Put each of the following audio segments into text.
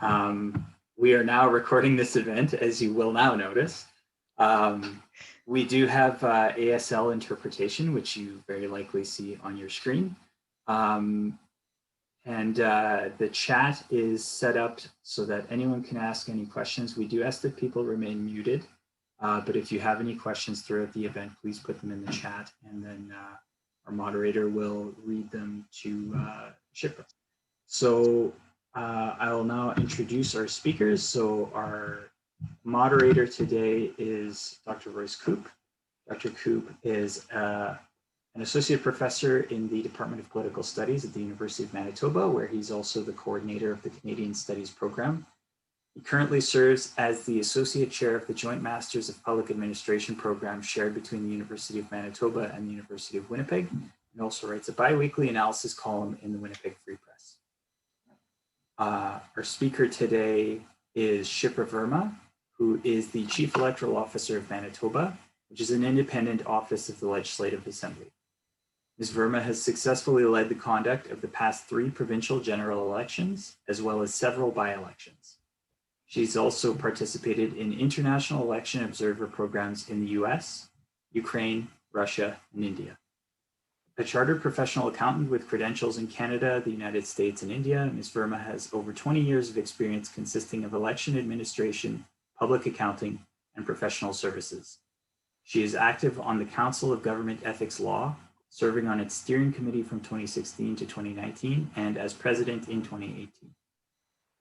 We are now recording this event, as you will now notice. We do have ASL interpretation, which you very likely see on your screen. And the chat is set up so that anyone can ask any questions. We do ask that people remain muted, but if you have any questions throughout the event, please put them in the chat, and then our moderator will read them to Shipra. So I will now introduce our speakers. So our moderator today is Dr. Royce Koop. Dr. Koop is an associate professor in the Department of Political Studies at the University of Manitoba, where he's also the coordinator of the Canadian Studies program. He currently serves as the associate chair of the Joint Masters of Public Administration program shared between the University of Manitoba and the University of Winnipeg, and also writes a bi-weekly analysis column in the Winnipeg Free Press. Our speaker today is Shipra Verma, who is the Chief Electoral Officer of Manitoba, which is an independent office of the Legislative Assembly. Ms. Verma has successfully led the conduct of the past 3 provincial general elections, as well as several by-elections. She's also participated in international election observer programs in the US, Ukraine, Russia, and India. A chartered professional accountant with credentials in Canada, the United States, and India, Ms. Verma has over 20 years of experience consisting of election administration, public accounting, and professional services. She is active on the Council of Government Ethics Law, serving on its steering committee from 2016 to 2019, and as president in 2018.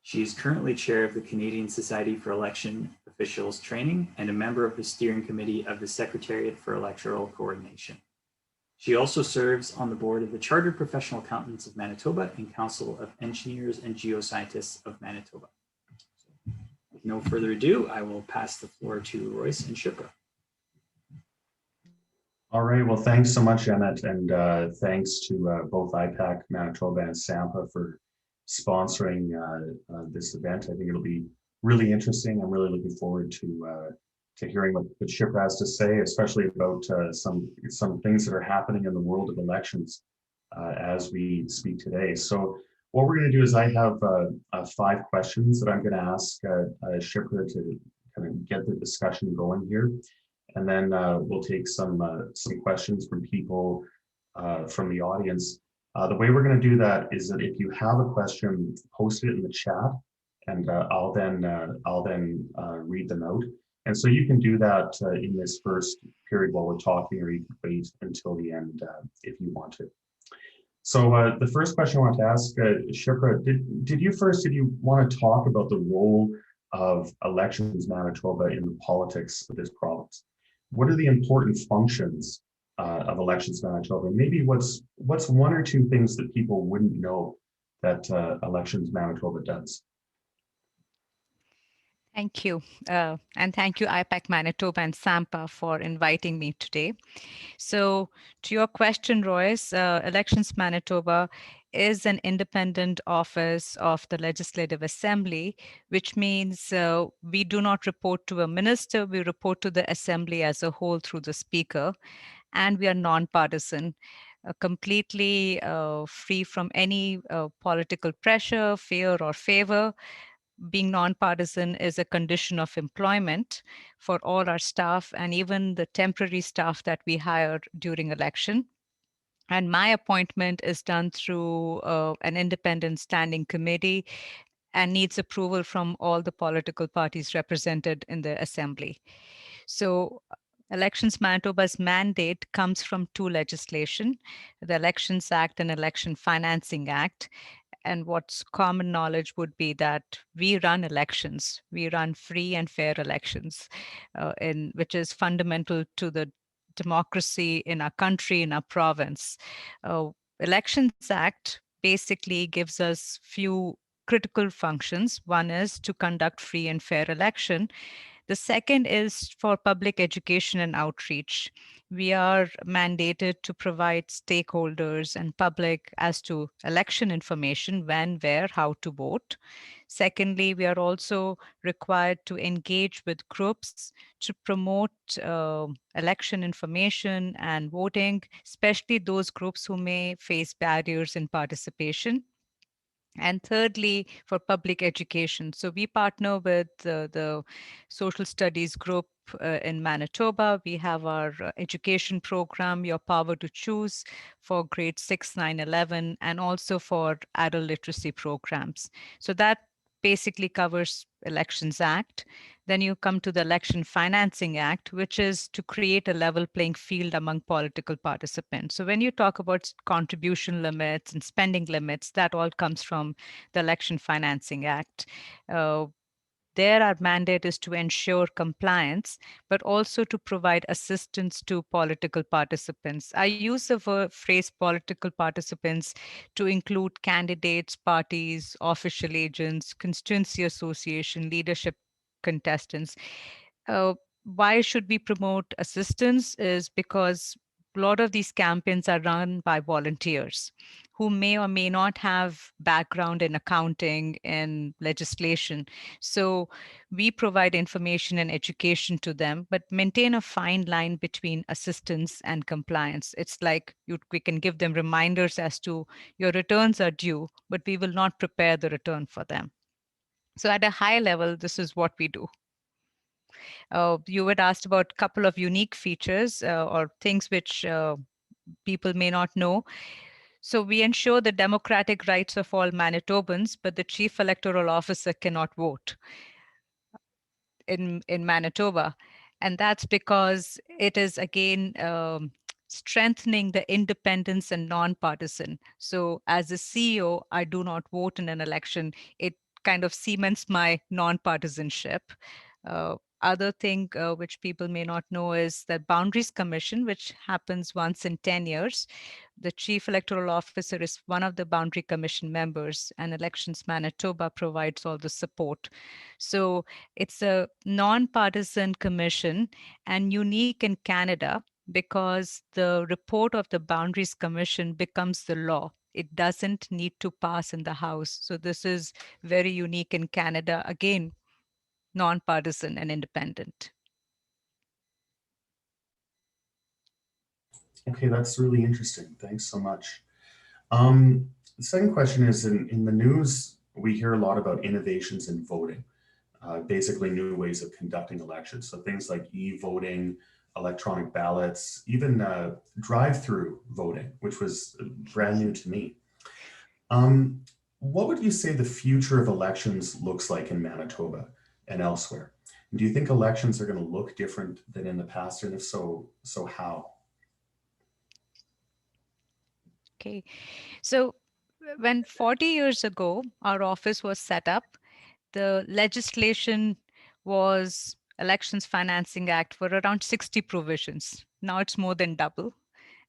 She is currently chair of the Canadian Society for Election Officials Training and a member of the steering committee of the Secretariat for Electoral Coordination. She also serves on the board of the Chartered Professional Accountants of Manitoba and Council of Engineers and Geoscientists of Manitoba. So, with no further ado, I will pass the floor to Royce and Shipra. All right, well, thanks so much, Emmett, and thanks to both IPAC Manitoba and SAMPA for sponsoring this event. I think it'll be really interesting. I'm really looking forward to hearing what Shipra has to say, especially about some things that are happening in the world of elections as we speak today. So what we're going to do is I have 5 questions that I'm going to ask Shipra to kind of get the discussion going here. And then we'll take some questions from people from the audience. The way we're going to do that is that if you have a question, post it in the chat, and I'll then read them out. And so you can do that in this first period while we're talking, or you can wait until the end if you want to. So the first question I want to ask Shipra, did you want to talk about the role of Elections Manitoba in the politics of this province? What are the important functions of Elections Manitoba? Maybe what's 1 or 2 things that people wouldn't know that Elections Manitoba does? Thank you. And thank you, IPAC Manitoba and SAMPA, for inviting me today. So to your question, Royce, Elections Manitoba is an independent office of the Legislative Assembly, which means we do not report to a minister, we report to the Assembly as a whole through the Speaker, and we are nonpartisan, completely free from any political pressure, fear, or favor. Being nonpartisan is a condition of employment for all our staff and even the temporary staff that we hire during election. And my appointment is done through an independent standing committee and needs approval from all the political parties represented in the assembly. So Elections Manitoba's mandate comes from 2 legislation, the Elections Act and Election Financing Act. And what's common knowledge would be that we run elections. We run free and fair elections, which is fundamental to the democracy in our country, in our province. Elections Act basically gives us few critical functions. One is to conduct free and fair election. The second is for public education and outreach. We are mandated to provide stakeholders and public as to election information, when, where, how to vote. Secondly, we are also required to engage with groups to promote election information and voting, especially those groups who may face barriers in participation. And thirdly, for public education. So we partner with the social studies group in Manitoba. We have our education program, Your Power to Choose, for grade 6, 9, 11, and also for adult literacy programs. So that basically covers Elections Act. Then you come to the Election Financing Act, which is to create a level playing field among political participants. So when you talk about contribution limits and spending limits, that all comes from the Election Financing Act. Uh, there, our mandate is to ensure compliance, but also to provide assistance to political participants. I use the phrase political participants to include candidates, parties, official agents, constituency association, leadership contestants. Uh, why should we promote assistance is because a lot of these campaigns are run by volunteers who may or may not have background in accounting and legislation. So we provide information and education to them, but maintain a fine line between assistance and compliance. It's like we can give them reminders as to your returns are due, but we will not prepare the return for them. So at a high level, this is what we do. You had asked about a couple of unique features or things which people may not know. So we ensure the democratic rights of all Manitobans, but the chief electoral officer cannot vote in Manitoba. And that's because it is again strengthening the independence and non-partisan. So as a CEO, I do not vote in an election. It kind of cements my non-partisanship. Other thing which people may not know is that Boundaries Commission, which happens once in 10 years, the Chief Electoral Officer is one of the Boundary Commission members, and Elections Manitoba provides all the support. So it's a non-partisan commission and unique in Canada because the report of the Boundaries Commission becomes the law. It doesn't need to pass in the House. So this is very unique in Canada. Again, non-partisan and independent. Okay, that's really interesting. Thanks so much. The second question is in the news, we hear a lot about innovations in voting, basically new ways of conducting elections. So things like e-voting, electronic ballots, even drive-through voting, which was brand new to me. What would you say the future of elections looks like in Manitoba and elsewhere? Do you think elections are going to look different than in the past? And if so, how? Okay. So when 40 years ago our office was set up, the legislation was Elections Financing Act for around 60 provisions. Now it's more than double.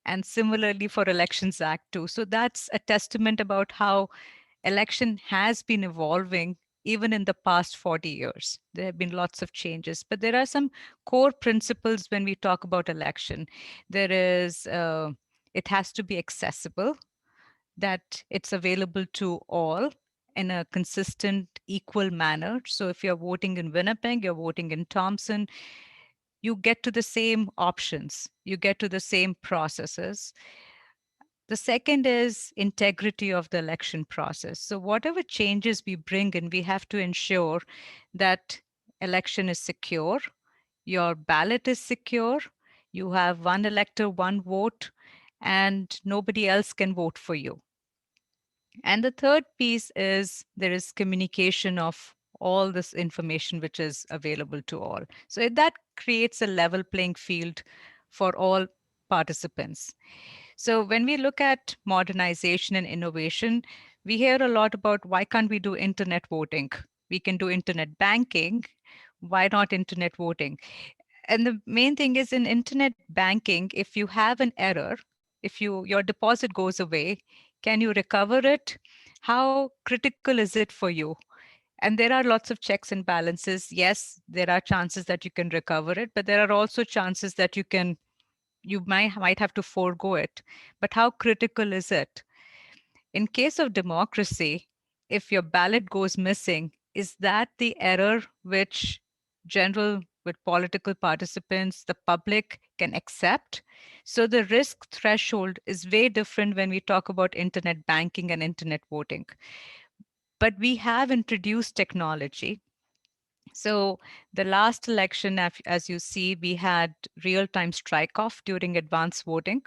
And similarly for Elections Act too. So that's a testament about how election has been evolving even in the past 40 years. There have been lots of changes, but there are some core principles when we talk about election. There is, it has to be accessible, that it's available to all in a consistent, equal manner. So if you're voting in Winnipeg, you're voting in Thompson, you get to the same options, you get to the same processes. The second is integrity of the election process. So whatever changes we bring in, we have to ensure that election is secure, your ballot is secure, you have one elector, one vote, and nobody else can vote for you. And the third piece is there is communication of all this information which is available to all. So that creates a level playing field for all participants. So when we look at modernization and innovation, we hear a lot about why can't we do internet voting? We can do internet banking. Why not internet voting? And the main thing is in internet banking, if you have an error, if your deposit goes away, can you recover it? How critical is it for you? And there are lots of checks and balances. Yes, there are chances that you can recover it, but there are also chances that you might have to forego it. But how critical is it? In case of democracy, if your ballot goes missing, is that the error which general with political participants, the public can accept? So the risk threshold is way different when we talk about internet banking and internet voting. but we have introduced technology. So the last election, as you see, we had real-time strike-off during advance voting.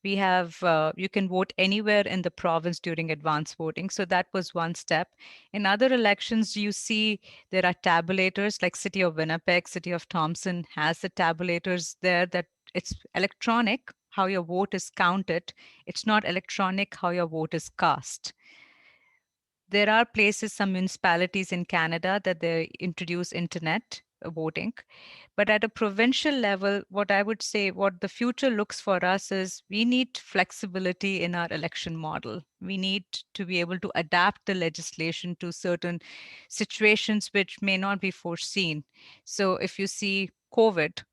We have, you can vote anywhere in the province during advance voting. So that was one step. In other elections, you see there are tabulators like City of Winnipeg, City of Thompson has the tabulators there that it's electronic, how your vote is counted. It's not electronic, how your vote is cast. There are places, some municipalities in Canada, that they introduce internet voting. But at a provincial level, what I would say, what the future looks for us is we need flexibility in our election model. We need to be able to adapt the legislation to certain situations which may not be foreseen. So if you see COVID,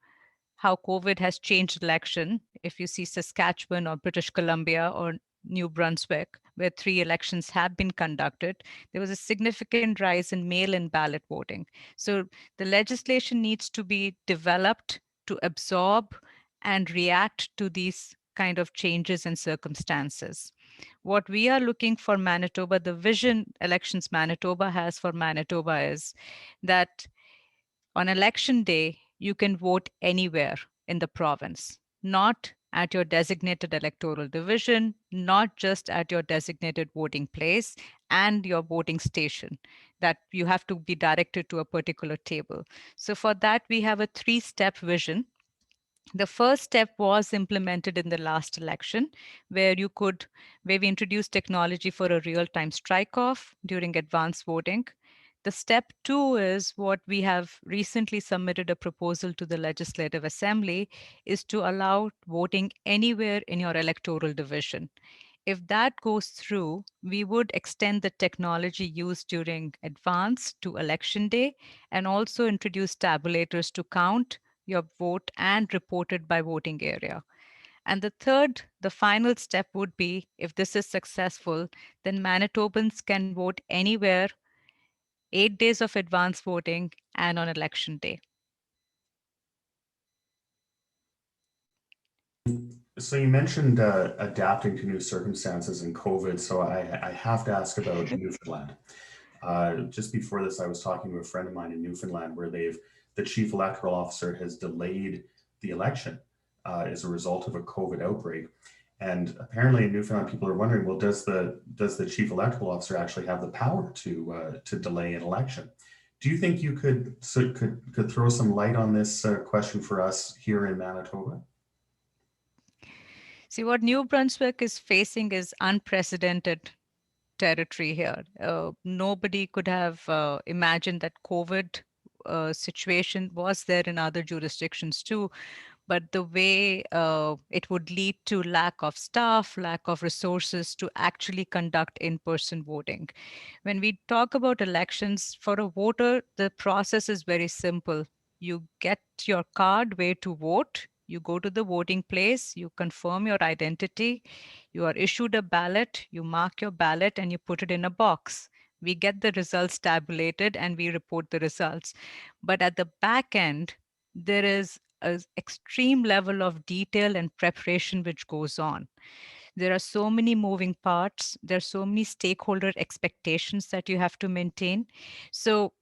how COVID has changed election. If you see Saskatchewan or British Columbia or New Brunswick, where 3 elections have been conducted, there was a significant rise in mail-in ballot voting. So the legislation needs to be developed to absorb and react to these kind of changes in circumstances. What we are looking for Manitoba, the vision Elections Manitoba has for Manitoba is that on election day, you can vote anywhere in the province, not at your designated electoral division, not just at your designated voting place and your voting station, that you have to be directed to a particular table. So, for that, we have a 3-step vision. The first step was implemented in the last election, where we introduced technology for a real-time strike-off during advance voting. The step 2 is what we have recently submitted a proposal to the Legislative Assembly, is to allow voting anywhere in your electoral division. If that goes through, we would extend the technology used during advance to election day and also introduce tabulators to count your vote and report it by voting area. And the final step would be, if this is successful, then Manitobans can vote anywhere, 8 days of advance voting and on election day. So you mentioned adapting to new circumstances in COVID. So I have to ask about Newfoundland. Just before this, I was talking to a friend of mine in Newfoundland where the chief electoral officer has delayed the election as a result of a COVID outbreak. And apparently in Newfoundland, people are wondering, well, does the chief electoral officer actually have the power to delay an election? Do you think you could throw some light on this question for us here in Manitoba? See, what New Brunswick is facing is unprecedented territory here. Nobody could have imagined that COVID situation was there in other jurisdictions too, but the way it would lead to lack of staff, lack of resources to actually conduct in-person voting. When we talk about elections, for a voter, the process is very simple. You get your card where to vote, you go to the voting place, you confirm your identity, you are issued a ballot, you mark your ballot, and you put it in a box. We get the results tabulated and we report the results. But at the back end, there is an extreme level of detail and preparation which goes on. There are so many moving parts. There are so many stakeholder expectations that you have to maintain. So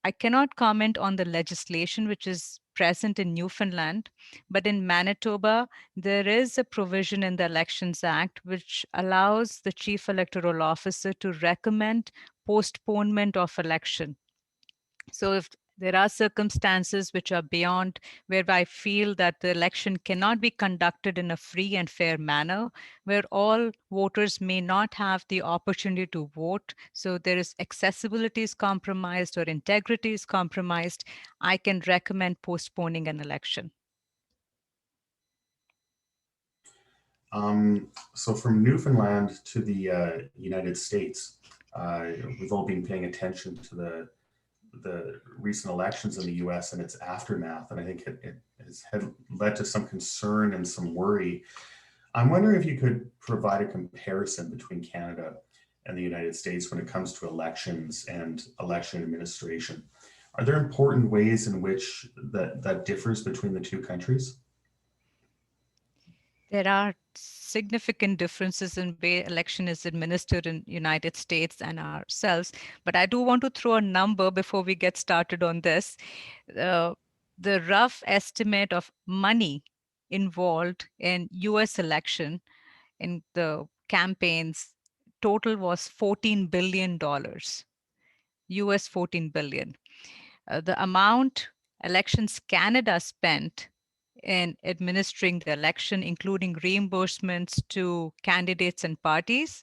I cannot comment on the legislation which is present in Newfoundland, but in Manitoba, there is a provision in the Elections Act which allows the Chief Electoral Officer to recommend postponement of election. So if there are circumstances which are beyond where I feel that the election cannot be conducted in a free and fair manner, where all voters may not have the opportunity to vote, so there is accessibility is compromised or integrity is compromised, I can recommend postponing an election. So from Newfoundland to the United States, we've all been paying attention to the recent elections in the US and its aftermath. And I think it has led to some concern and some worry. I'm wondering if you could provide a comparison between Canada and the United States when it comes to elections and election administration. Are there important ways in which that differs between the two countries? There are significant differences in way election is administered in United States and ourselves. But I do want to throw a number before we get started on this. Uh, the rough estimate of money involved in US election in the campaigns total was $14 billion. US 14 billion. The amount Elections Canada spent in administering the election, including reimbursements to candidates and parties,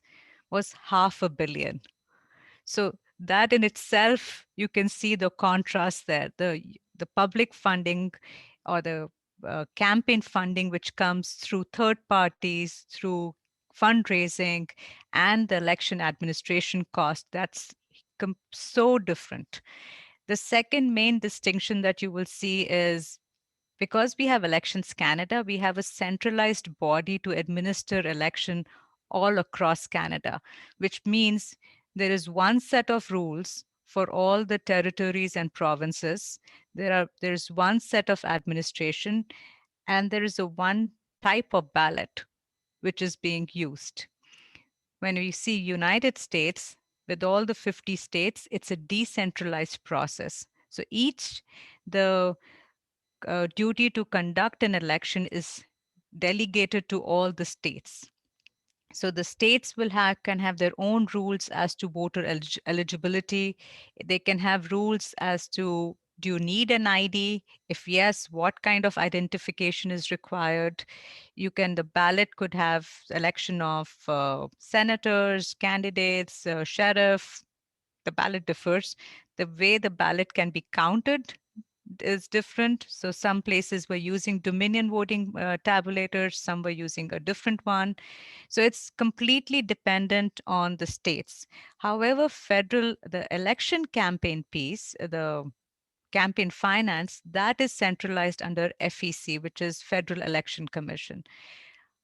was $500 million. So that in itself, you can see the contrast there. The public funding or the campaign funding, which comes through third parties, through fundraising, and the election administration cost, that's so different. The second main distinction that you will see is because we have Elections Canada, we have a centralized body to administer election all across Canada, which means there is one set of rules for all the territories and provinces. There's one set of administration, and there is a one type of ballot which is being used. When we see United States, with all the 50 states, it's a decentralized process. So each the duty to conduct an election is delegated to all the states. So the states can have their own rules as to voter eligibility. They can have rules as to, do you need an ID? If yes, what kind of identification is required? The ballot could have election of senators, candidates, sheriff. The ballot differs. The way the ballot can be counted is different. So some places were using Dominion voting tabulators, some were using a different one. So it's completely dependent on the states. However, the election campaign piece, the campaign finance, that is centralized under FEC, which is Federal Election Commission.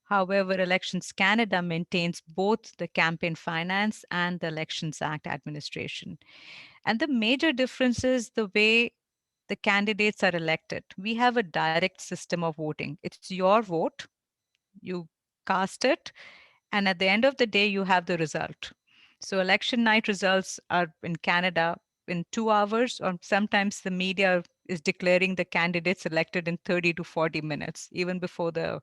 However, Elections Canada maintains both the campaign finance and the Elections Act administration. And the major difference is the way the candidates are elected. We have a direct system of voting. It's your vote, you cast it, and at the end of the day, you have the result. So election night results are in Canada in 2 hours, or sometimes the media is declaring the candidates elected in 30 to 40 minutes, even before the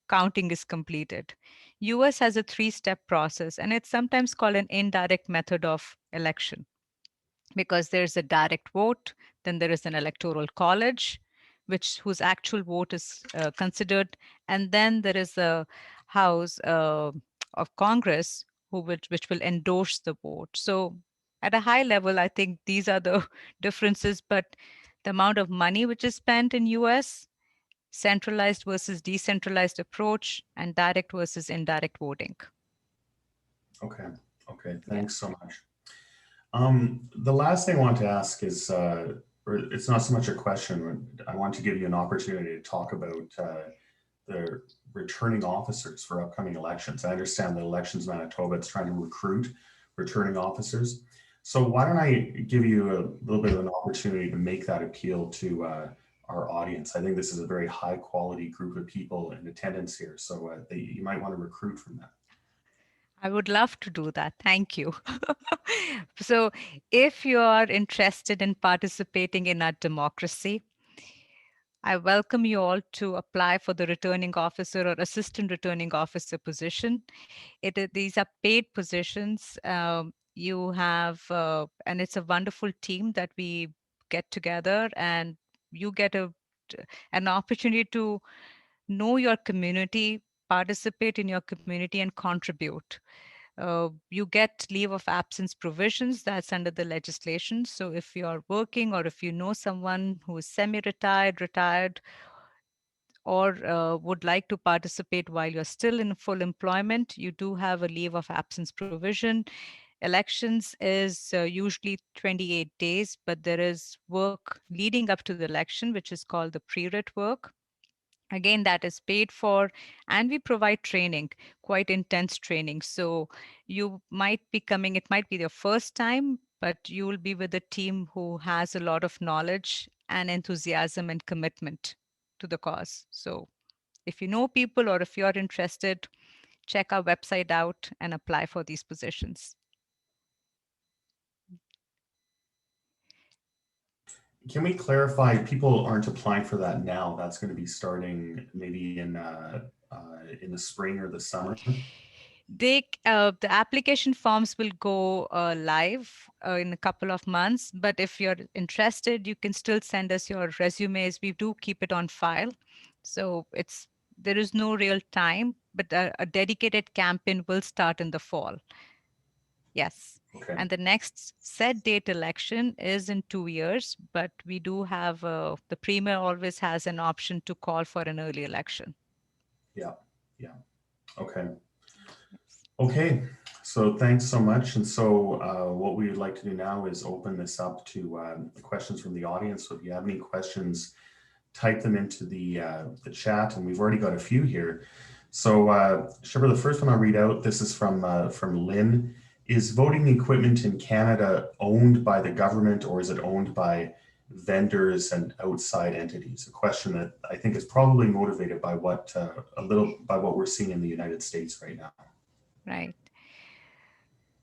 counting is completed. US has a three-step process, and it's sometimes called an indirect method of election because there's a direct vote, then there is an electoral college, whose actual vote is considered, and then there is a House of Congress which will endorse the vote. So at a high level, I think these are the differences, but the amount of money which is spent in US, centralized versus decentralized approach, and direct versus indirect voting. Okay. Okay. Yeah. Thanks so much. The last thing I want to ask is, or it's not so much a question, but I want to give you an opportunity to talk about the returning officers for upcoming elections. I understand that Elections Manitoba is trying to recruit returning officers. So why don't I give you a little bit of an opportunity to make that appeal to our audience? I think this is a very high quality group of people in attendance here, so you might want to recruit from them. I would love to do that. Thank you. So, if you are interested in participating in our democracy, I welcome you all to apply for the returning officer or assistant returning officer position. These are paid positions. You have, and it's a wonderful team that we get together, and you get an opportunity to know your community, participate in your community, and contribute. You get leave of absence provisions that's under the legislation. So if you're working or if you know someone who is semi-retired, retired, or would like to participate while you're still in full employment, you do have a leave of absence provision. Elections is usually 28 days, but there is work leading up to the election, which is called the pre-writ work. Again, that is paid for, and we provide training, quite intense training. So you might be coming, it might be your first time, but you will be with a team who has a lot of knowledge and enthusiasm and commitment to the cause. So if you know people or if you're interested, check our website out and apply for these positions. Can we clarify, people aren't applying for that now? That's going to be starting maybe in the spring or the summer? The application forms will go live in a couple of months, but if you're interested, you can still send us your resumes. We do keep it on file. So there is no real time, but a dedicated campaign will start in the fall. Yes. Okay. And the next set date election is in 2 years, but we do have the premier always has an option to call for an early election. Yeah. Yeah. Okay. Okay. So thanks so much. And so what we would like to do now is open this up to questions from the audience. So if you have any questions, type them into the chat, and we've already got a few here. So Shipra, the first one I'll read out, this is from Lynn. Is voting equipment in Canada owned by the government, or is it owned by vendors and outside entities? A question that I think is probably motivated by what we're seeing in the United States right now. Right.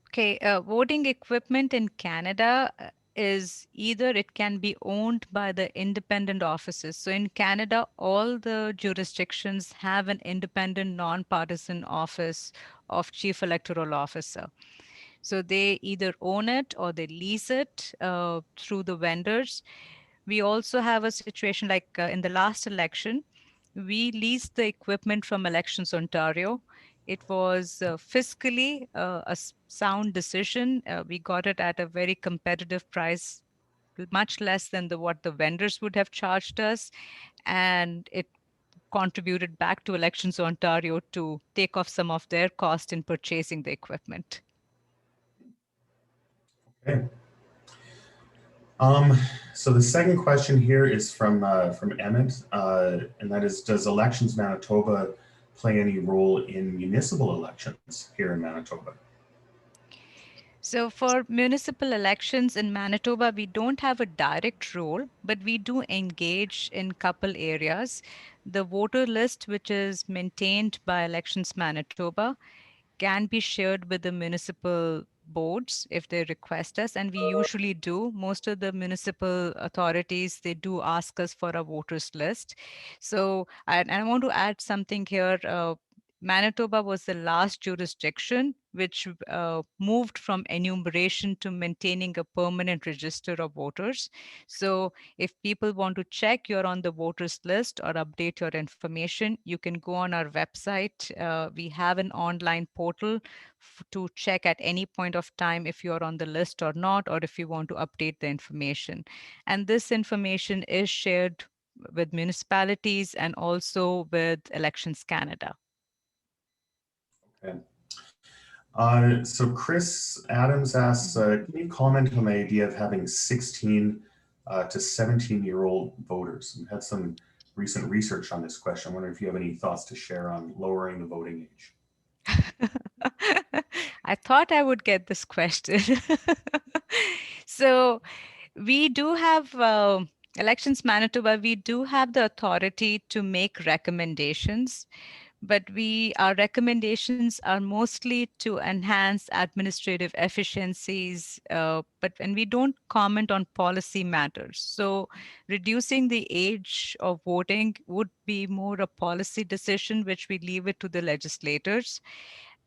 Okay, voting equipment in Canada is either it can be owned by the independent offices. So in Canada, all the jurisdictions have an independent, nonpartisan office of Chief Electoral Officer. So they either own it or they lease it through the vendors. We also have a situation like in the last election, we leased the equipment from Elections Ontario. It was fiscally a sound decision. We got it at a very competitive price, much less than what the vendors would have charged us. And it contributed back to Elections Ontario to take off some of their cost in purchasing the equipment. Okay. So the second question here is from Emmett, and that is, does Elections Manitoba play any role in municipal elections here in Manitoba? So for municipal elections in Manitoba, we don't have a direct role, but we do engage in couple areas. The voter list, which is maintained by Elections Manitoba, can be shared with the municipal boards if they request us, and we usually do. Most of the municipal authorities, they do ask us for a voters list. So and I want to add something here. Manitoba was the last jurisdiction which moved from enumeration to maintaining a permanent register of voters. So if people want to check you're on the voters list or update your information, you can go on our website. We have an online portal to check at any point of time if you're on the list or not, or if you want to update the information. And this information is shared with municipalities and also with Elections Canada. Okay. So Chris Adams asks, can you comment on the idea of having 16 to 17-year-old voters? We've had some recent research on this question. I wonder if you have any thoughts to share on lowering the voting age. I thought I would get this question. So we do have Elections Manitoba, we do have the authority to make recommendations, but our recommendations are mostly to enhance administrative efficiencies, and we don't comment on policy matters. So reducing the age of voting would be more a policy decision, which we leave it to the legislators.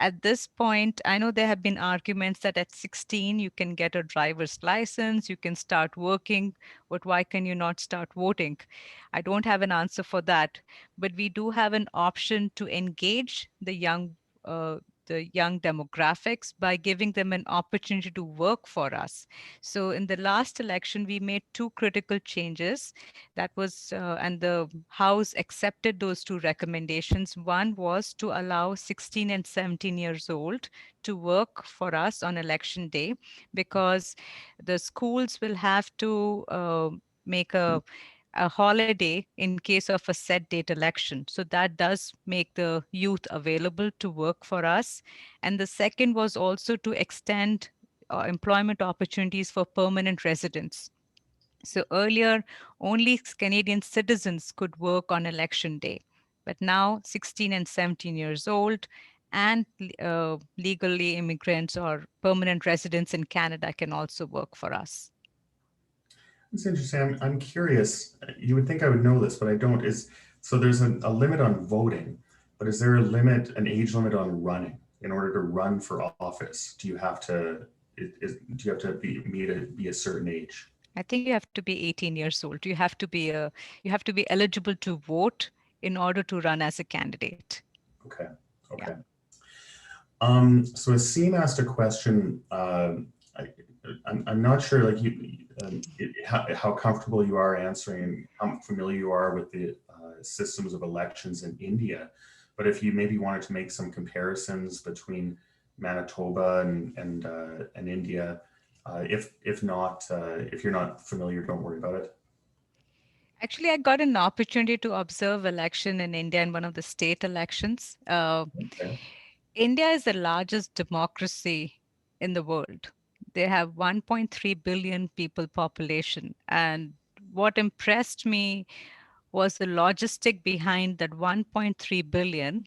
At this point, I know there have been arguments that at 16, you can get a driver's license, you can start working, but why can you not start voting? I don't have an answer for that, but we do have an option to engage the young demographics by giving them an opportunity to work for us. So in the last election, we made two critical changes. That was, and the House accepted those two recommendations. One was to allow 16 and 17 years old to work for us on election day, because the schools will have to make a holiday in case of a set date election. So that does make the youth available to work for us. And the second was also to extend employment opportunities for permanent residents. So earlier, only Canadian citizens could work on election day. But now 16 and 17 years old and legally immigrants or permanent residents in Canada can also work for us. It's interesting. I'm curious. You would think I would know this, but I don't. So there's a limit on voting, but is there a limit, an age limit on running? In order to run for office, do you have to be a certain age? I think you have to be 18 years old. You have to be eligible to vote in order to run as a candidate. Okay. Yeah. Okay. So Asim asked a question. I'm not sure, like how comfortable you are answering and how familiar you are with the systems of elections in India, but if you maybe wanted to make some comparisons between Manitoba and India, if not, if you're not familiar, don't worry about it. Actually, I got an opportunity to observe election in India in one of the state elections. Okay. India is the largest democracy in the world. They have 1.3 billion people population. And what impressed me was the logistic behind that 1.3 billion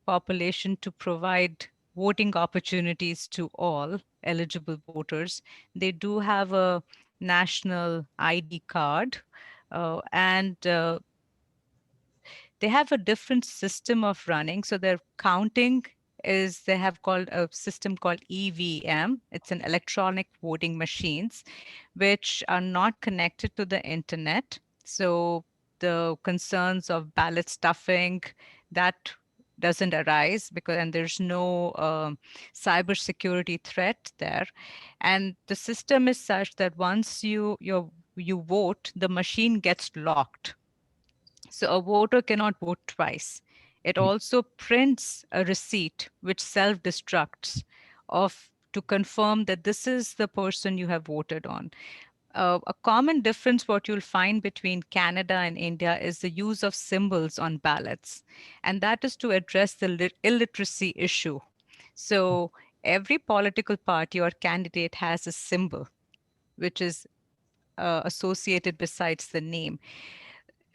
population to provide voting opportunities to all eligible voters. They do have a national ID card, and they have a different system of running. So their counting is they have called a system called EVM. It's an electronic voting machines, which are not connected to the internet. So the concerns of ballot stuffing, that doesn't arise because and there's no cybersecurity threat there. And the system is such that once you vote, the machine gets locked, so a voter cannot vote twice. It also prints a receipt which self-destructs of to confirm that this is the person you have voted on. A common difference what you'll find between Canada and India is the use of symbols on ballots, and that is to address the illiteracy issue. So every political party or candidate has a symbol which is associated besides the name.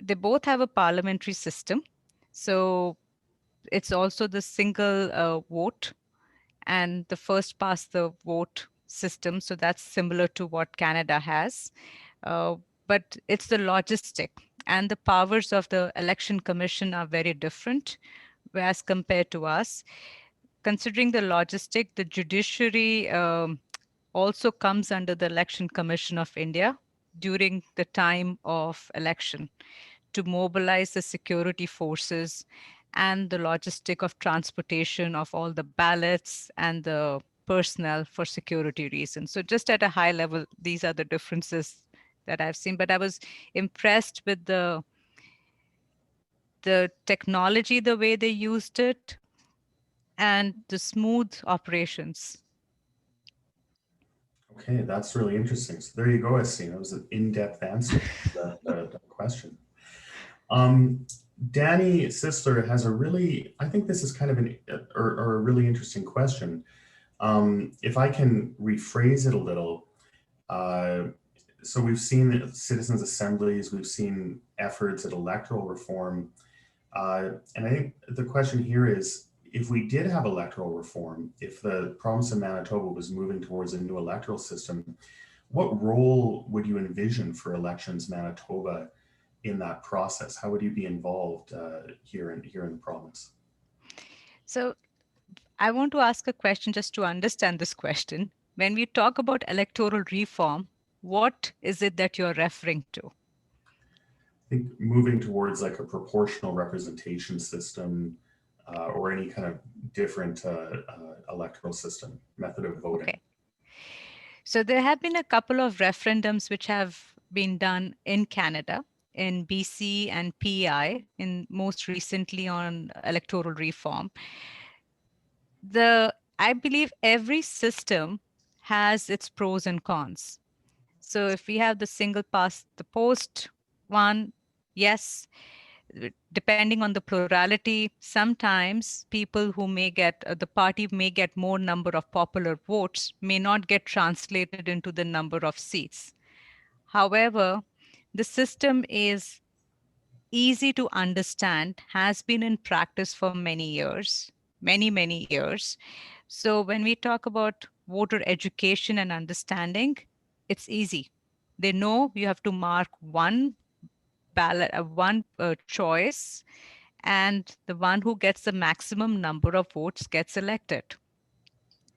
They both have a parliamentary system. So it's also the single vote and the first past the vote system. So that's similar to what Canada has. Uh, but it's the logistic and the powers of the election commission are very different as compared to us. Considering the logistic, the judiciary also comes under the Election Commission of India during the time of election to mobilize the security forces and the logistic of transportation of all the ballots and the personnel for security reasons. So just at a high level, these are the differences that I've seen. But I was impressed with the technology, the way they used it, and the smooth operations. Okay, that's really interesting. So there you go, Asim. It was an in-depth answer to that question. Danny Sisler has a really, I think this is kind of or a really interesting question. If I can rephrase it a little, so we've seen citizens' assemblies, we've seen efforts at electoral reform, and I think the question here is, if we did have electoral reform, if the province of Manitoba was moving towards a new electoral system, what role would you envision for Elections Manitoba in that process? How would you be involved here in the province? So I want to ask a question just to understand this question. When we talk about electoral reform, what is it that you're referring to? I think moving towards like a proportional representation system or any kind of different electoral system, method of voting. Okay. So there have been a couple of referendums which have been done in Canada, in BC and PEI, in most recently on electoral reform. I believe every system has its pros and cons. So if we have the single past the post one, yes, depending on the plurality, sometimes people who may get the party may get more number of popular votes may not get translated into the number of seats. However, the system is easy to understand, has been in practice for many years, many years. So when we talk about voter education and understanding, it's easy. They know you have to mark one ballot, one choice, and the one who gets the maximum number of votes gets elected.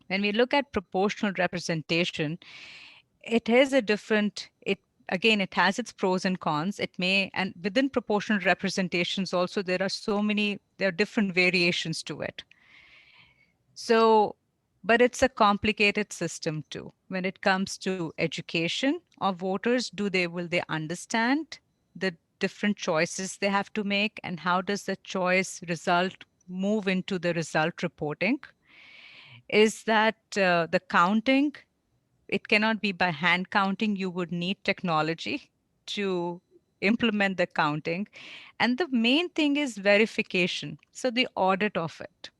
When we look at proportional representation, it is a different, it again, it has its pros and cons. It may, and within proportional representations also, there are different variations to it. So, but it's a complicated system too. When it comes to education of voters, will they understand the different choices they have to make, and how does the choice result move into the result reporting? Is that the counting, it cannot be by hand counting. You would need technology to implement the counting. And the main thing is verification. So the audit of it.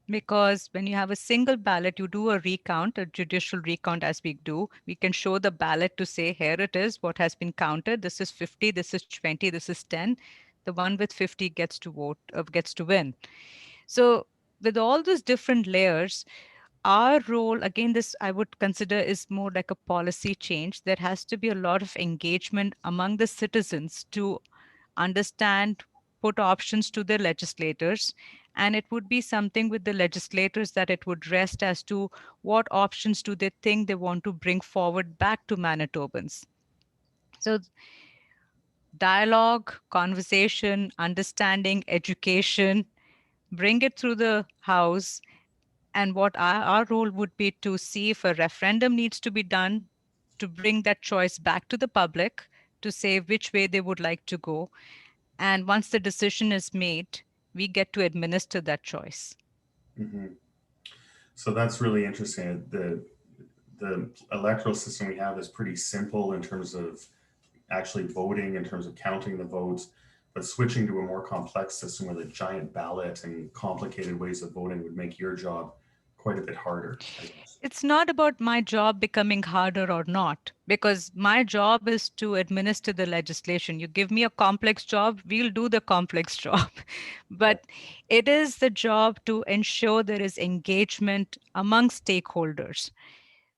Because when you have a single ballot, you do a recount, a judicial recount as we do. We can show the ballot to say, here it is, what has been counted. This is 50, this is 20, this is 10. The one with 50 gets to vote, gets to win. So with all those different layers, our role, again, this I would consider is more like a policy change. There has to be a lot of engagement among the citizens to understand, put options to the legislators. And it would be something with the legislators that it would rest as to what options do they think they want to bring forward back to Manitobans. So dialogue, conversation, understanding, education, bring it through the House. And what our role would be to see if a referendum needs to be done to bring that choice back to the public to say which way they would like to go. And once the decision is made, we get to administer that choice. Mhm. So that's really interesting. The electoral system we have is pretty simple in terms of actually voting, in terms of counting the votes, but switching to a more complex system with a giant ballot and complicated ways of voting would make your job quite a bit harder, I guess. It's not about my job becoming harder or not, because my job is to administer the legislation. You give me a complex job, we'll do the complex job. Yeah. But it is the job to ensure there is engagement among stakeholders.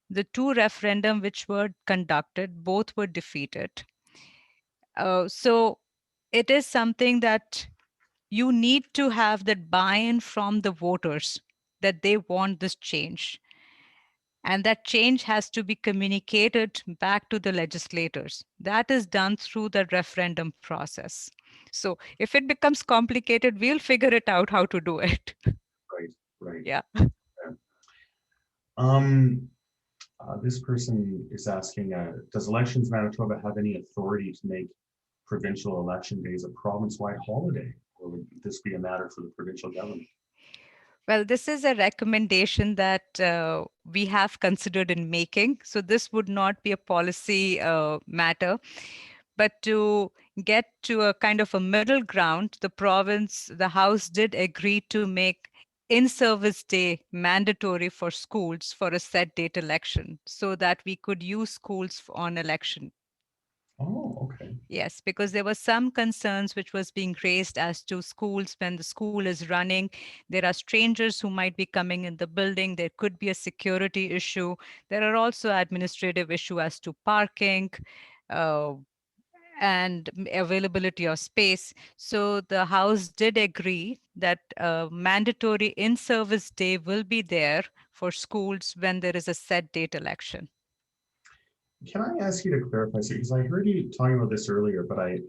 The two referendum which were conducted, both were defeated. So it is something that you need to have that buy-in from the voters that they want this change. And that change has to be communicated back to the legislators. That is done through the referendum process. So if it becomes complicated, we'll figure it out how to do it. Right, right. Yeah. Yeah. Um, this person is asking, does Elections Manitoba have any authority to make provincial election days a province-wide holiday? Or would this be a matter for the provincial government? Well, this is a recommendation that we have considered in making. So this would not be a policy matter, but to get to a kind of a middle ground, the province, the House did agree to make in-service day mandatory for schools for a set date election so that we could use schools on election. Oh, okay. Yes, because there were some concerns which was being raised as to schools when the school is running. There are strangers who might be coming in the building. There could be a security issue. There are also administrative issue as to parking uh, and availability of space. So the House did agree that mandatory in-service day will be there for schools when there is a set date election. Can I ask you to clarify, because I heard you talking about this earlier, but I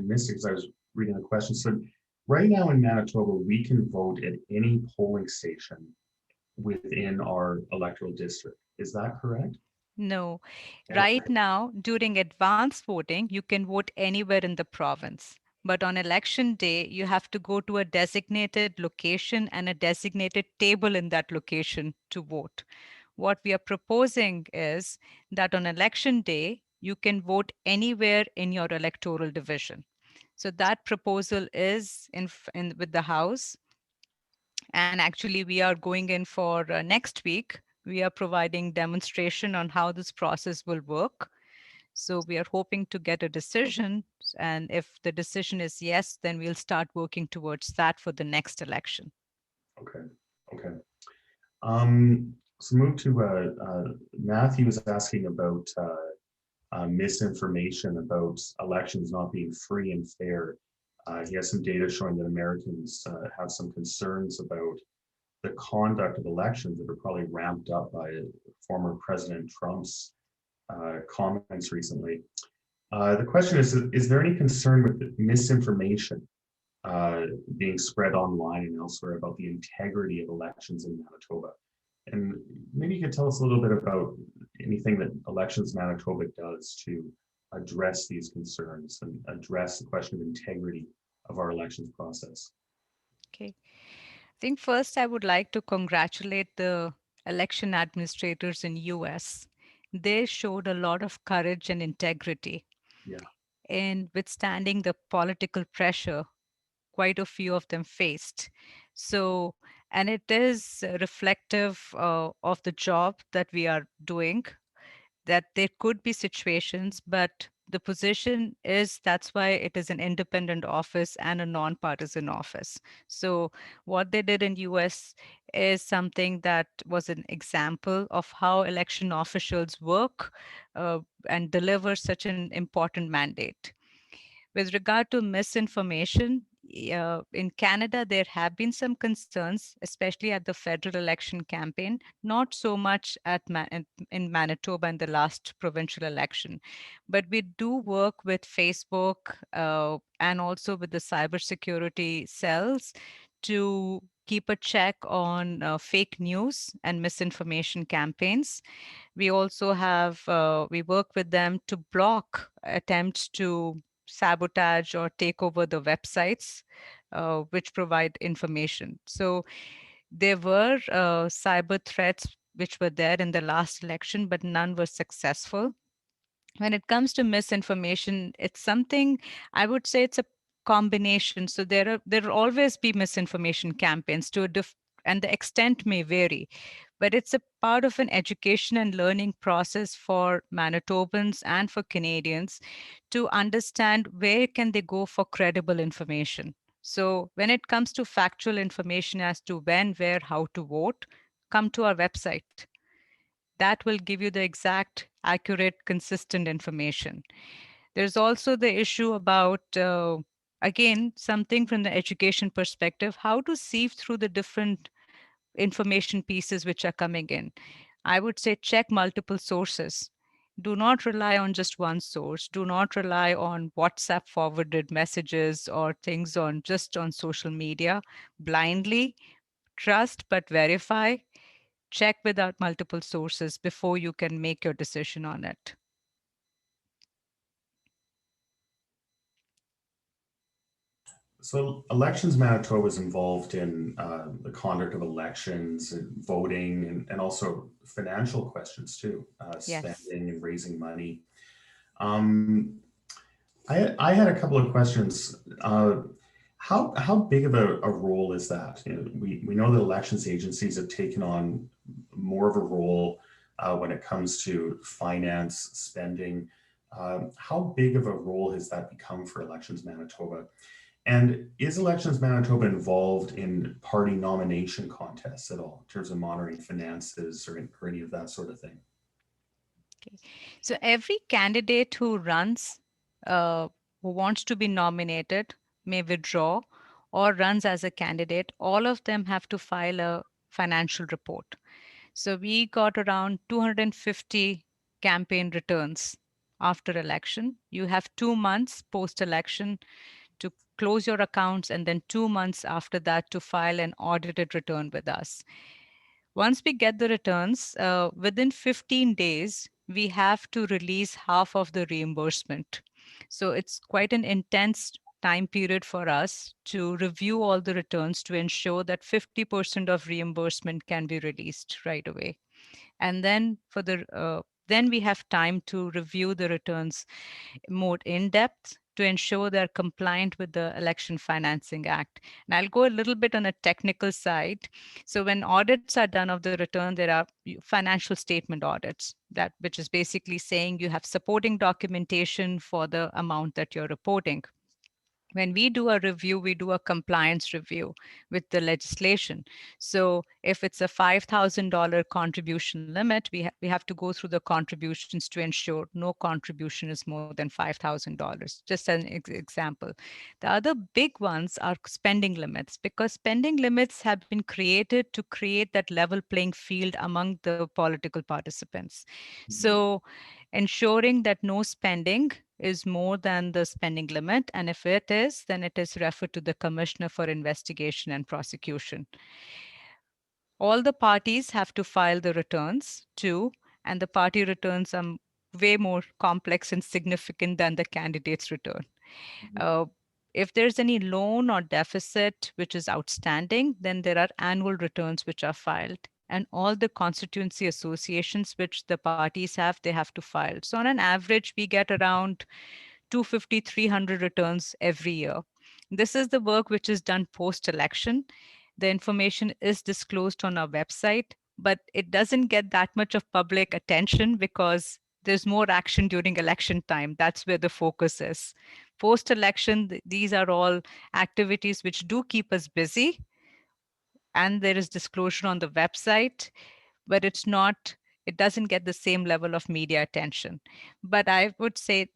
missed it because I was reading the question. So right now in Manitoba, we can vote at any polling station within our electoral district. Is that correct? No. Okay. Right now, during advance voting, you can vote anywhere in the province. But on election day, you have to go to a designated location and a designated table in that location to vote. What we are proposing is that on election day, you can vote anywhere in your electoral division. So that proposal is with the House. And actually, we are going in for next week. We are providing demonstration on how this process will work. So we are hoping to get a decision. And if the decision is yes, then we'll start working towards that for the next election. Okay, okay. So move to Matthew was asking about misinformation about elections not being free and fair. He has some data showing that Americans have some concerns about the conduct of elections that are probably ramped up by former President Trump's comments recently. The question is there any concern with misinformation being spread online and elsewhere about the integrity of elections in Manitoba? And maybe you could tell us a little bit about anything that Elections Manitoba does to address these concerns and address the question of integrity of our elections process. Okay. I think first I would like to congratulate the election administrators in US. They showed a lot of courage and integrity Yeah, in withstanding the political pressure quite a few of them faced. So, and it is reflective of the job that we are doing, that there could be situations, but the position is that's why it is an independent office and a nonpartisan office. So what they did in US is something that was an example of how election officials work uh, and deliver such an important mandate. With regard to misinformation, in Canada, there have been some concerns, especially at the federal election campaign, not so much in Manitoba in the last provincial election. But we do work with Facebook and also with the cybersecurity cells to keep a check on fake news and misinformation campaigns. We also have, we work with them to block attempts to sabotage or take over the websites which provide information. So there were cyber threats which were there in the last election, but none were successful. When it comes to misinformation, it's something I would say it's a combination. So there will always be misinformation campaigns to a and the extent may vary, but it's a part of an education and learning process for Manitobans and for Canadians to understand where can they go for credible information. So when it comes to factual information as to when, where, how to vote, come to our website. That will give you the exact, accurate, consistent information. There's also the issue about, again, something from the education perspective, how to sieve through the different information pieces which are coming in. I would say check multiple sources. Do not rely on just one source. Do not rely on WhatsApp forwarded messages or things on just on social media blindly. Trust but verify. Check with our multiple sources before you can make your decision on it. so Elections Manitoba is involved in the conduct of elections and voting and also financial questions too, Yes. spending and raising money. Um, I had a couple of questions. How big of a role is that? You know, we know that elections agencies have taken on more of a role when it comes to finance spending. How big of a role has that become for Elections Manitoba? And is Elections Manitoba involved in party nomination contests at all in terms of monitoring finances or any of that sort of thing? Okay. So every candidate who runs, uh, who wants to be nominated, may withdraw or runs as a candidate, all of them have to file a financial report. So we got around 250 campaign returns after election. You have 2 months post election to close your accounts, and then 2 months after that to file an audited return with us. Once we get the returns, within 15 days, we have to release half of the reimbursement. So it's quite an intense time period for us to review all the returns to ensure that 50% of reimbursement can be released right away. And then then we have time to review the returns more in depth to ensure they're compliant with the Election Financing Act. And I'll go a little bit on a technical side. So when audits are done of the return, there are financial statement audits, that which is basically saying you have supporting documentation for the amount that you're reporting. When we do a review, we do a compliance review with the legislation. So if it's a $5,000 contribution limit, we have to go through the contributions to ensure no contribution is more than $5,000. Just an example. The other big ones are spending limits, because spending limits have been created to create that level playing field among the political participants. So ensuring that no spending is more than the spending limit. And if it is, then it is referred to the Commissioner for Investigation and Prosecution. All the parties have to file the returns too, and the party returns are way more complex and significant than the candidate's return. Uh, if there's any loan or deficit which is outstanding, then there are annual returns which are filed. And all the constituency associations which the parties have, they have to file. So on an average, we get around 250, 300 returns every year. This is the work which is done post-election. The information is disclosed on our website, but it doesn't get that much of public attention because there's more action during election time. That's where the focus is. Post-election, these are all activities which do keep us busy, and there is disclosure on the website, but it doesn't get the same level of media attention. But I would say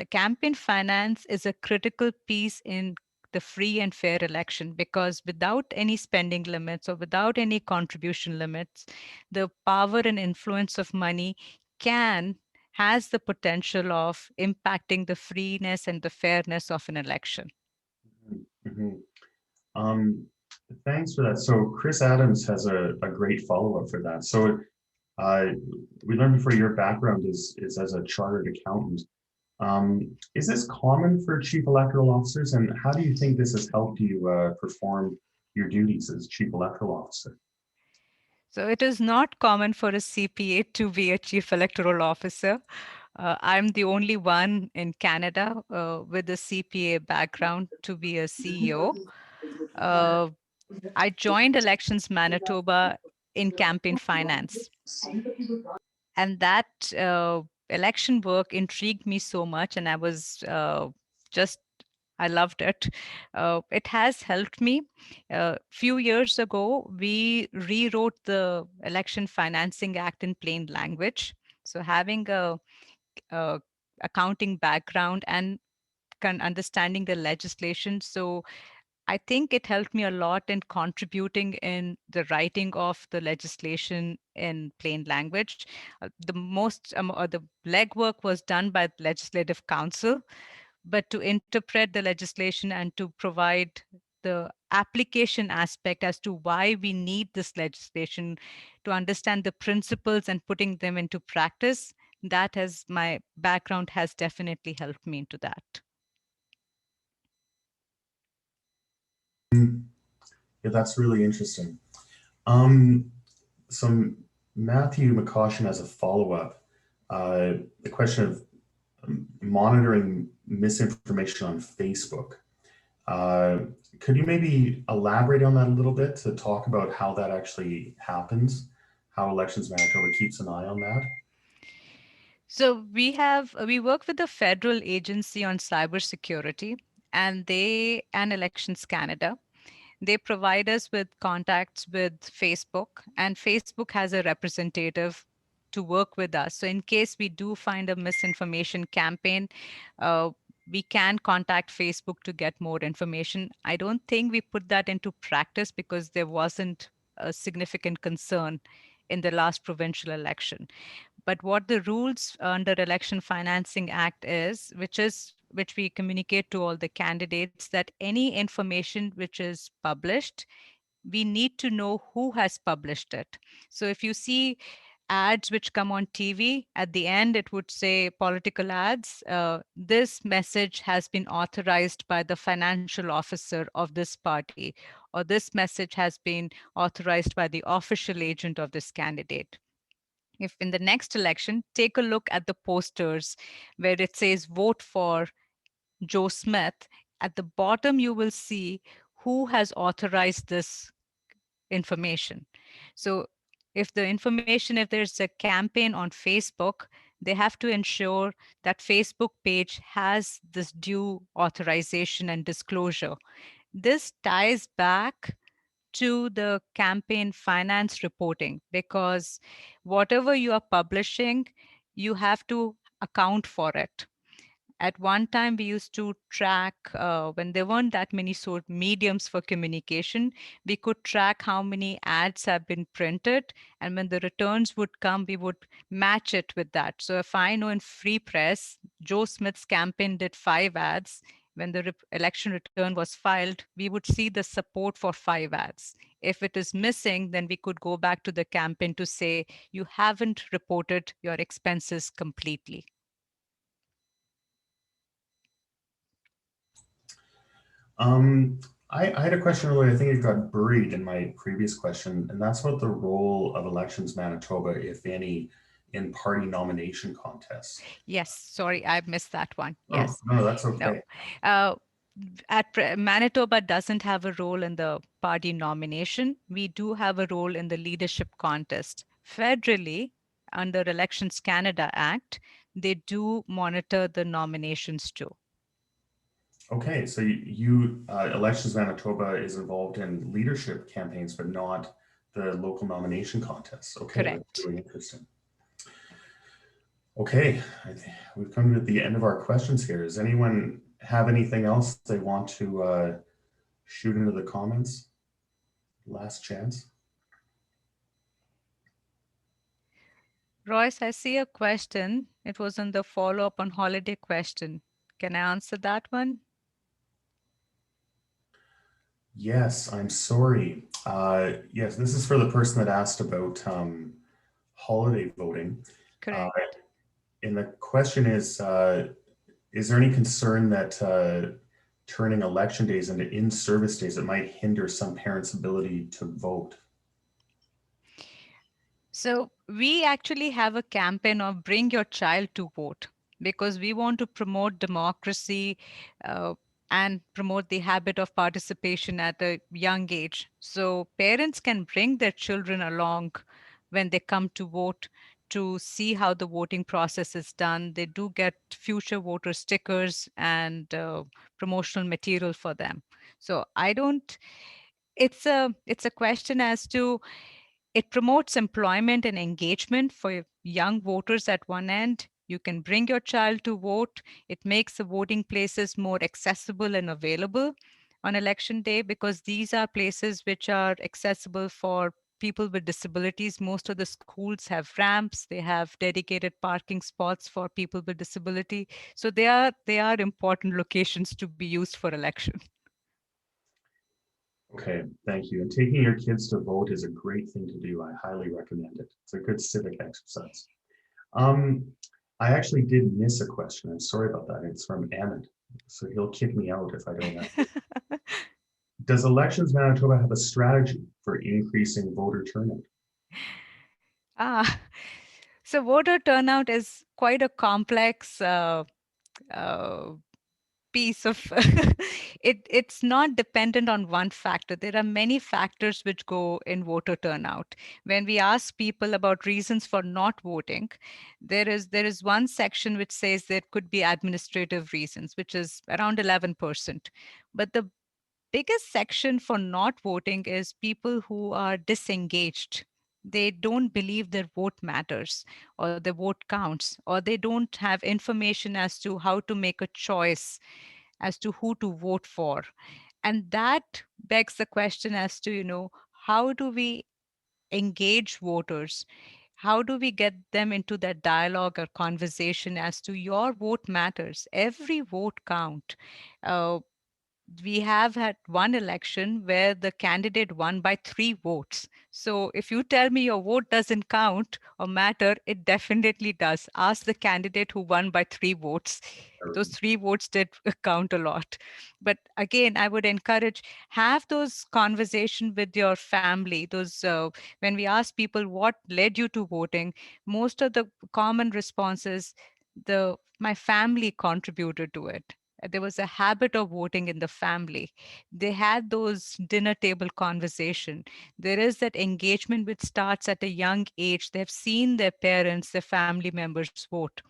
campaign finance is a critical piece in the free and fair election, because without any spending limits or without any contribution limits, the power and influence of money has the potential of impacting the freeness and the fairness of an election. Mhm. Um, Thanks for that. So Chris Adams has a great follow-up for that. So uh, we learned before your background is as a chartered accountant. Is this common for chief electoral officers, and how do you think this has helped you perform your duties as chief electoral officer? So it is not common for a CPA to be a chief electoral officer. I'm the only one in Canada with a CPA background to be a CEO. Uh, I joined Elections Manitoba in campaign finance. And that election work intrigued me so much, and I was just I loved it. It has helped me. A few years ago, we rewrote the Election Financing Act in plain language. So having a accounting background and understanding the legislation, so I think it helped me a lot in contributing in the writing of the legislation in plain language. The legwork was done by the Legislative Council, but to interpret the legislation and to provide the application aspect as to why we need this legislation, to understand the principles and putting them into practice, my background has definitely helped me into that. Yeah, that's really interesting. Um, so Matthew McCaution has a follow-up. The question of monitoring misinformation on Facebook. Uh, could you maybe elaborate on that a little bit to talk about how that actually happens, how Elections Manitoba keeps an eye on that? So we work with the federal agency on cybersecurity, and Elections Canada. They provide us with contacts with Facebook, and Facebook has a representative to work with us. So in case we do find a misinformation campaign, uh, we can contact Facebook to get more information. I don't think we put that into practice because there wasn't a significant concern in the last provincial election. But what the rules under Election Financing Act is, which we communicate to all the candidates, that any information which is published, we need to know who has published it. So if you see ads which come on TV, at the end it would say political ads. This message has been authorized by the financial officer of this party, or this message has been authorized by the official agent of this candidate. If in the next election, take a look at the posters where it says vote for Joe Smith, at the bottom you will see who has authorized this information. So if there's a campaign on Facebook, they have to ensure that Facebook page has this due authorization and disclosure. This ties back to the campaign finance reporting, because whatever you are publishing, you have to account for it. At one time, we used to track, when there weren't that many sort mediums for communication, we could track how many ads have been printed. And when the returns would come, we would match it with that. So if I know in Free Press, Joe Smith's campaign did 5 ads, when the election return was filed, we would see the support for 5 ads. If it is missing, then we could go back to the campaign to say, you haven't reported your expenses completely. I had a question earlier. I think it got buried in my previous question, and that's what the role of Elections Manitoba, if any, in party nomination contests. Yes, sorry, I missed that one. Oh, Yes, no, that's no. okay. Uh, Manitoba doesn't have a role in the party nomination. We do have a role in the leadership contest. Federally, under Elections Canada Act, they do monitor the nominations too. Okay, so Elections Manitoba is involved in leadership campaigns, but not the local nomination contests. Okay, that's Correct. really interesting. Okay, I think we've come to the end of our questions here. Does anyone have anything else they want to shoot into the comments? Last chance. Royce, I see a question. It was in the follow-up on holiday question. Can I answer that one? Yes, I'm sorry. Yes, this is for the person that asked about holiday voting. Correct. And the question is there any concern that turning election days into in-service days that might hinder some parents' ability to vote? So we actually have a campaign of bring your child to vote, because we want to promote democracy uh, and promote the habit of participation at a young age. So parents can bring their children along when they come to vote to see how the voting process is done. They do get future voter stickers and promotional material for them. So I don't. It's a question as to, it promotes employment and engagement for young voters at one end. You can bring your child to vote. It makes the voting places more accessible and available on election day, because these are places which are accessible for people with disabilities. Most of the schools have ramps, they have dedicated parking spots for people with disability. So they are important locations to be used for election. Okay, thank you. And taking your kids to vote is a great thing to do. I highly recommend it. It's a good civic exercise. Um, I actually did miss a question. I'm sorry about that. It's from Emmett. So he'll kick me out if I don't answer. Does Elections Manitoba have a strategy for increasing voter turnout? Ah, so voter turnout is quite a complex uh, piece of it's not dependent on one factor. There are many factors which go in voter turnout. When we ask people about reasons for not voting, there is one section which says there could be administrative reasons, which is around 11%. But the biggest section for not voting is people who are disengaged. They don't believe their vote matters, or their vote counts, or they don't have information as to how to make a choice as to who to vote for. And that begs the question as to, how do we engage voters? How do we get them into that dialogue or conversation as to your vote matters? Every vote count. We have had one election where the candidate won by 3 votes. So if you tell me your vote doesn't count or matter, it definitely does. Ask the candidate who won by 3 votes. Those 3 votes did count a lot. But again, I would encourage, have those conversation with your family. When we ask people what led you to voting, most of the common responses, the my family contributed to it. there was a habit of voting in the family. They had those dinner table conversation. There is that engagement which starts at a young age. They've seen their parents, their family members vote.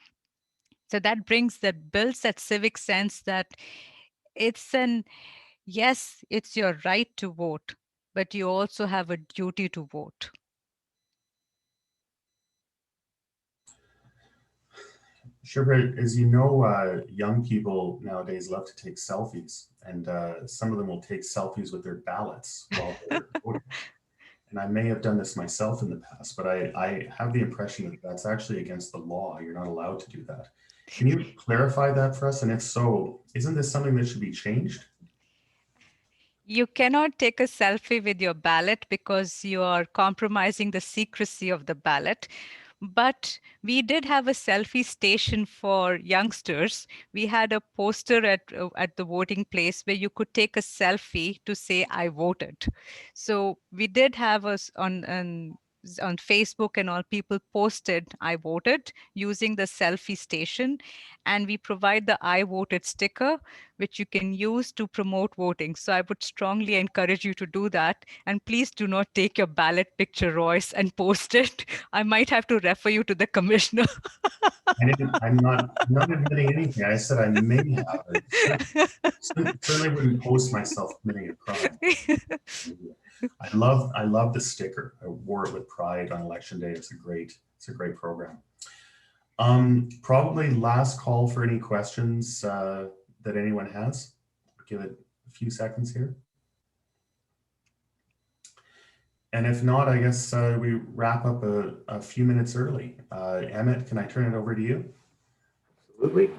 So that builds that civic sense that it's an yes, it's your right to vote, but you also have a duty to vote. Shipra, as you know, young people nowadays love to take selfies, and some of them will take selfies with their ballots while they're voting. And I may have done this myself in the past, but I have the impression that that's actually against the law. You're not allowed to do that. Can you clarify that for us? And if so, isn't this something that should be changed? You cannot take a selfie with your ballot because you are compromising the secrecy of the ballot. But we did have a selfie station for youngsters. We had a poster at the voting place where you could take a selfie to say, I voted. So we did have us on Facebook and all, people posted, I voted using the selfie station. And we provide the I voted sticker, which you can use to promote voting. So I would strongly encourage you to do that. And please do not take your ballot picture, Royce, and post it. I might have to refer you to the commissioner. I'm not admitting anything. I said I may have. Certainly wouldn't post myself committing a crime. I love the sticker. I wore it with pride on election day. It's a great program. Probably last call for any questions that anyone has. Give it a few seconds here. And if not, I guess we wrap up a few minutes early. Emmett, can I turn it over to you? Absolutely.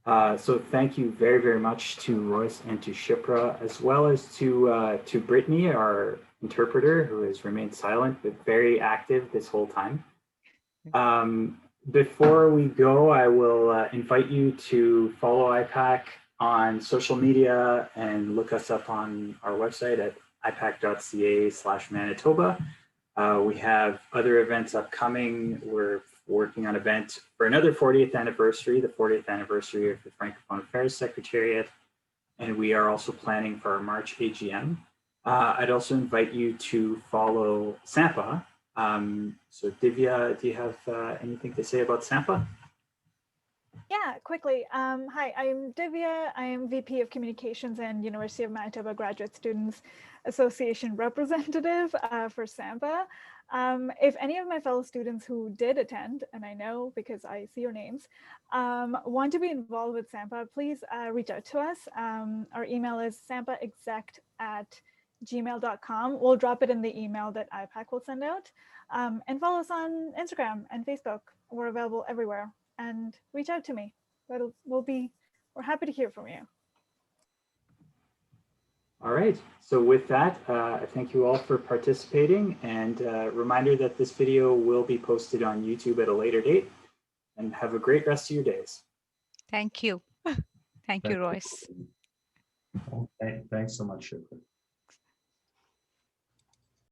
So thank you very, very much to Royce and to Shipra, as well as to Brittany, our interpreter, who has remained silent but very active this whole time. Before we go, I will invite you to follow IPAC on social media and look us up on our website at ipac.ca/Manitoba. We have other events upcoming. We're working on an event for another 40th anniversary, the 40th anniversary of the Francophone Affairs Secretariat. And we are also planning for our March AGM. I'd also invite you to follow SAMPA. So Divya, do you have anything to say about SAMPA? Yeah, quickly. Hi, I'm Divya. I am VP of Communications and University of Manitoba Graduate Students Association representative for SAMPA. If any of my fellow students who did attend, and I know because I see your names, want to be involved with SAMPA, please reach out to us. Our email is sampaexec@gmail.com. We'll drop it in the email that IPAC will send out. And follow us on Instagram and Facebook. We're available everywhere. And reach out to me. We're happy to hear from you. All right, so with that, I thank you all for participating, and reminder that this video will be posted on YouTube at a later date, and have a great rest of your days. Thank you. Thank you, Royce. Thanks so much, Shipra.